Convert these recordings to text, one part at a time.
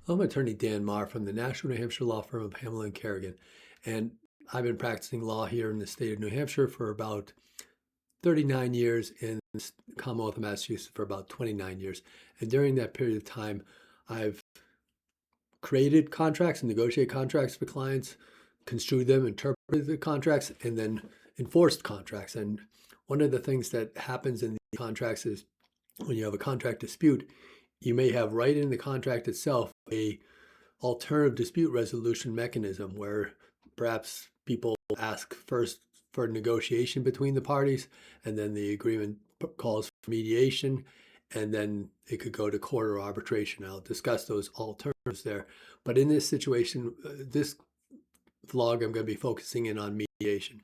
I'm attorney Dan Marr from the National New Hampshire law firm of Hamlin and Kerrigan, and I've been practicing law here in the state of New Hampshire for about 39 years, in the Commonwealth of Massachusetts for about 29 years. And during that period of time, I've created contracts and negotiated contracts for clients, construed them, interpreted the contracts, and then enforced contracts. And one of the things that happens in these contracts is when you have a contract dispute, you may have right in the contract itself a alternative dispute resolution mechanism where perhaps people ask first for negotiation between the parties, and then the agreement calls for mediation, and then it could go to court or arbitration. I'll discuss those alternatives there. But in this situation, this vlog, I'm going to be focusing in on mediation.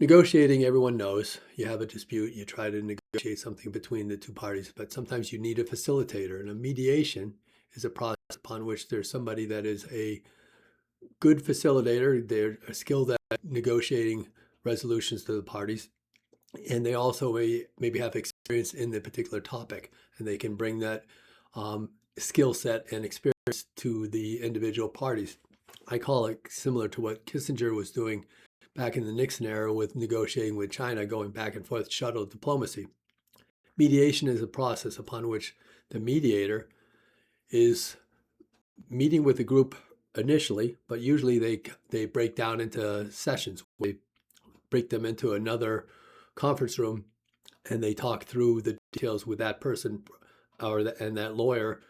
Negotiating, everyone knows, you have a dispute, you try to negotiate something between the two parties, but sometimes you need a facilitator. And a mediation is a process upon which there's somebody that is a good facilitator. They're skilled at negotiating resolutions to the parties, and they also maybe have experience in the particular topic, and they can bring that skill set and experience to the individual parties. I call it similar to what Kissinger was doing back in the Nixon era with negotiating with China, going back and forth, shuttle diplomacy. Mediation is a process upon which the mediator is meeting with the group initially, but usually they break down into sessions. They break them into another conference room, and they talk through the details with that person and that lawyer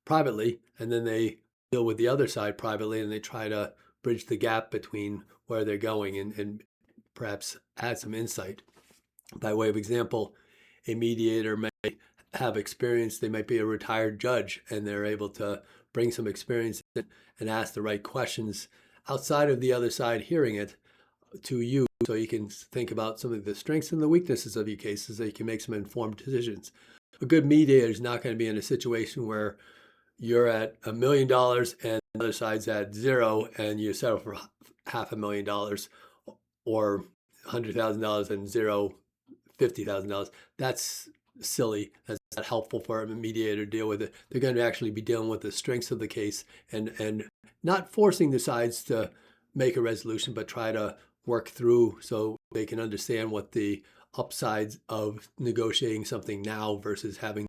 privately, and then they deal with the other side privately, and they try to bridge the gap between where they're going and perhaps add some insight. By way of example, a mediator may have experience. They might be a retired judge, and they're able to bring some experience and ask the right questions outside of the other side hearing it to you, so you can think about some of the strengths and the weaknesses of your cases, so you can make some informed decisions. A good mediator is not going to be in a situation where you're at $1 million and the other side's at zero, and you settle for $500,000 or $100,000 and zero $50,000. That's silly. That's not helpful for a mediator to deal with it. They're going to actually be dealing with the strengths of the case and not forcing the sides to make a resolution, but try to work through so they can understand what the upsides of negotiating something now versus having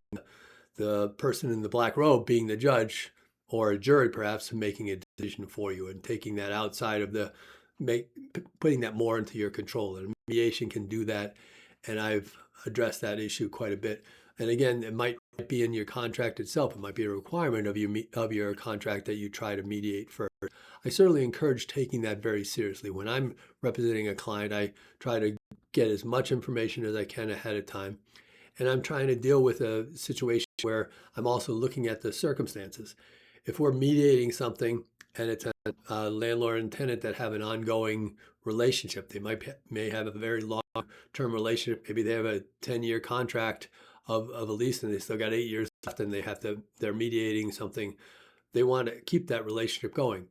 the person in the black robe being the judge or a jury perhaps making a decision for you, and taking that outside of putting that more into your control. And mediation can do that, and I've addressed that issue quite a bit. And again, it might be in your contract itself. It might be a requirement of your contract that you try to mediate first. I certainly encourage taking that very seriously. When I'm representing a client, I try to get as much information as I can ahead of time. And I'm trying to deal with a situation where I'm also looking at the circumstances. If we're mediating something and it's a landlord and tenant that have an ongoing relationship, they may have a very long-term relationship. Maybe they have a 10-year contract of a lease, and they still got 8 years left, and they're mediating something. They want to keep that relationship going.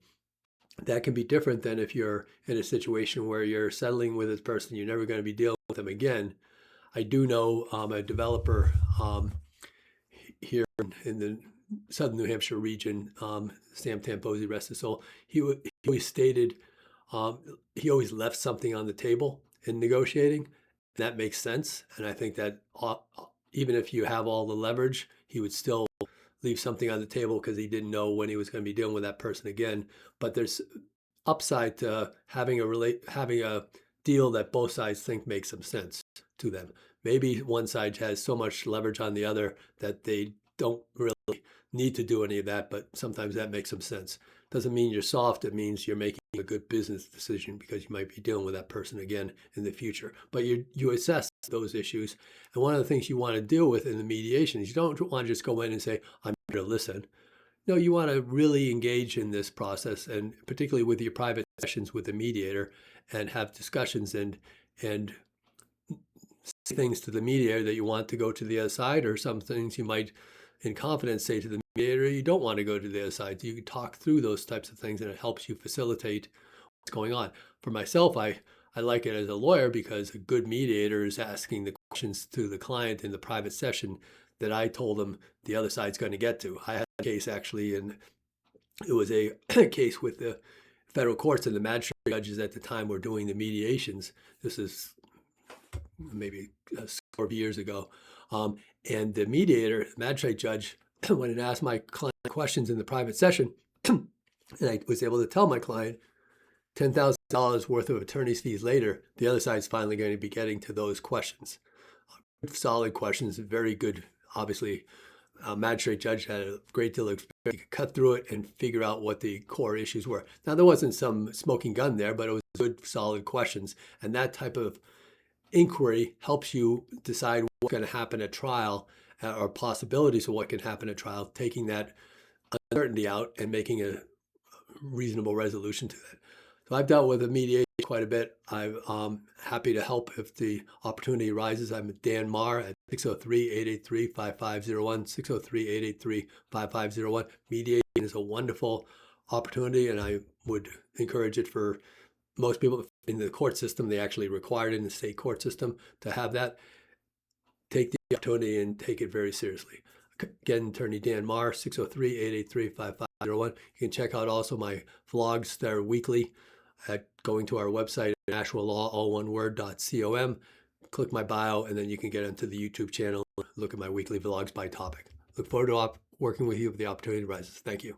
That can be different than if you're in a situation where you're settling with this person, you're never going to be dealing with them again. I do know a developer here in the southern New Hampshire region, Sam Tamposi, rest his soul. He always stated he always left something on the table in negotiating. That makes sense, and I think that even if you have all the leverage, he would still leave something on the table because he didn't know when he was going to be dealing with that person again. But there's upside to having a deal that both sides think makes some sense to them. Maybe one side has so much leverage on the other that they don't really need to do any of that, but sometimes that makes some sense. Doesn't mean you're soft. It means you're making a good business decision because you might be dealing with that person again in the future. But you assess those issues. And one of the things you want to deal with in the mediation is you don't want to just go in and say, I'm here to listen. No, you want to really engage in this process, and particularly with your private sessions with the mediator, and have discussions and say things to the mediator that you want to go to the other side, or some things you might in confidence say to the mediator you don't want to go to the other side. So you can talk through those types of things, and it helps you facilitate what's going on. For myself, I like it as a lawyer because a good mediator is asking the questions to the client in the private session that I told them the other side's going to get to. I case actually, and it was a case with the federal courts, and the magistrate judges at the time were doing the mediations. This is maybe a score of years ago. And the mediator, the magistrate judge, went and asked my client questions in the private session. And I was able to tell my client $10,000 worth of attorney's fees later, the other side's finally going to be getting to those questions. Solid questions, very good, obviously. Magistrate judge had a great deal of experience. He could cut through it and figure out what the core issues were. Now, there wasn't some smoking gun there, but it was good, solid questions. And that type of inquiry helps you decide what's going to happen at trial, or possibilities of what can happen at trial, taking that uncertainty out and making a reasonable resolution to that. So I've dealt with the mediation quite a bit. I'm happy to help if the opportunity arises. I'm Dan Marr at 603-883-5501, 603-883-5501. Mediation is a wonderful opportunity, and I would encourage it for most people in the court system. They actually required in the state court system to have that. Take the opportunity and take it very seriously. Again, Attorney Dan Marr, 603-883-5501. You can check out also my vlogs that are weekly at going to our website, NashvilleLaw, all one word, .com. Click my bio, and then you can get into the YouTube channel, look at my weekly vlogs by topic. Look forward to working with you if the opportunity arises. Thank you.